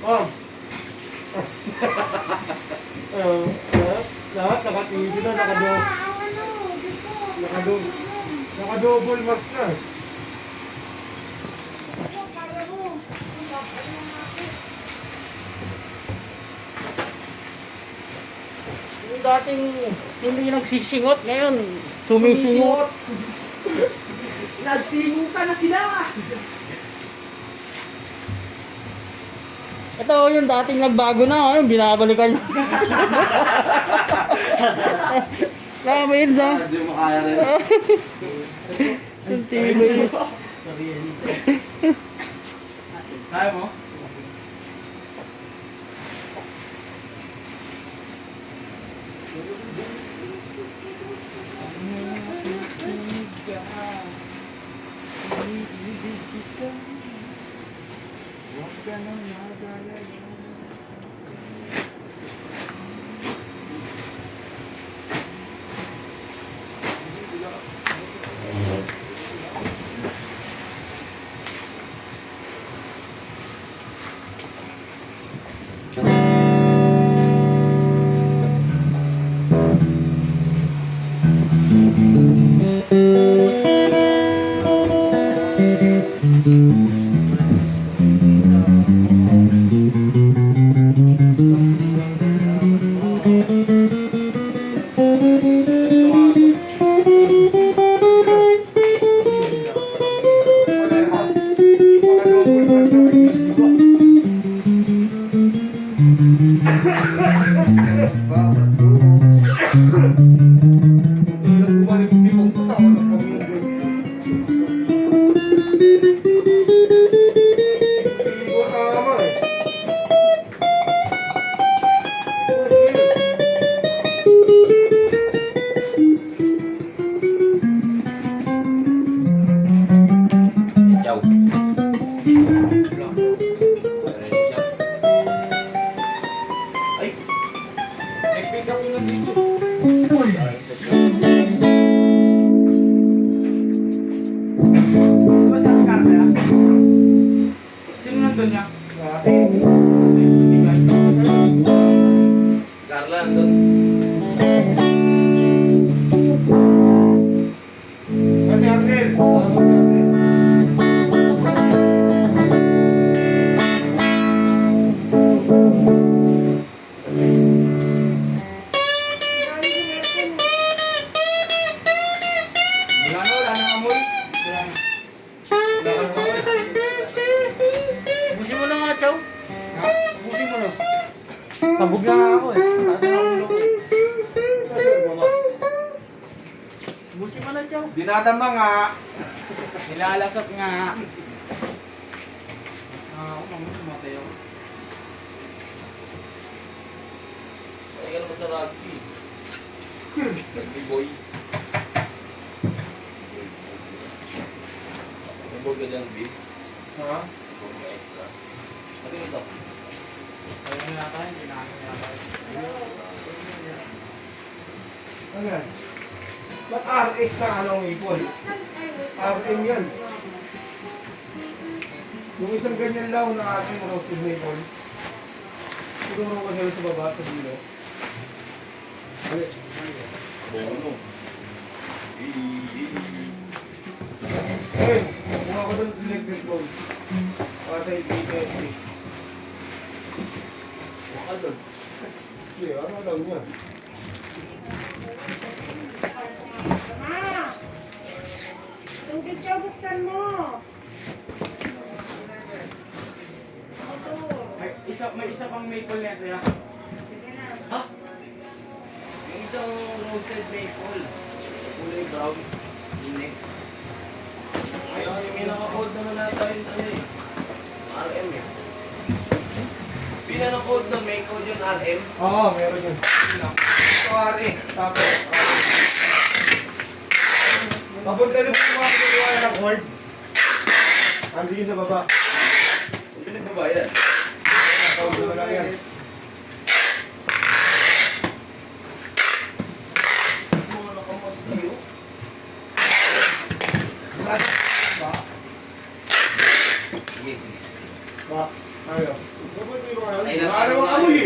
Ma'am. Lahat naka-TV na, naka-double mask na. Yung dating hindi nagsisingot, ngayon sumisingot. Nagsingutan na sila! Ito yung dating nagbago na, ngayon binabalikan niya. Kaya ba yun sa? Hindi mo kaya rin. Yung tibay. Kaya mo? Busin mo na nga, Chow. Ha? Busin mo na. Sabog na nga ako eh. Saan na ako niloko? Busin mo na, Chow. Dinadama nga. Nilalasap nga. Ako naman sumatay ako. Ay, ka naman sa rugby. Rugby boy. Nabog ka dyan, B. Ha? Nabog ka extra. Ano ito? Ayaw nila tayo, hindi na kami nila tayo. Ano yan? Ba't RX na anong ipon? RM yan. Yung isang ganyan lang na ating roasted maple. Siguro ko sila sa baba sa dilo. Ali. Bono. Eh, kung ako doon electric load. Para sa EPSC. Baka doon. Hindi, ano daw niya? Tubig siya, buksan mo. May isa pang maple nito ya. Sige na. Ha? Yung isang roasted maple. Kulay brown. Inek. Ay, may naka-code naman na tayo ano eh. RM eh. Pinaka-code na may code yung RM. Oo, meron yun. Ito RX. Tapos, papunta na po mga kinuha ng cord. Andi yun sa baba. Hindi nagbabayad. Tawag mo lang yan. Mga nakamas kayo. Ba? Sige, sige. Ba? Ayo. Ano Ba't di ba ngayon? Ay, Wala namang amoy eh.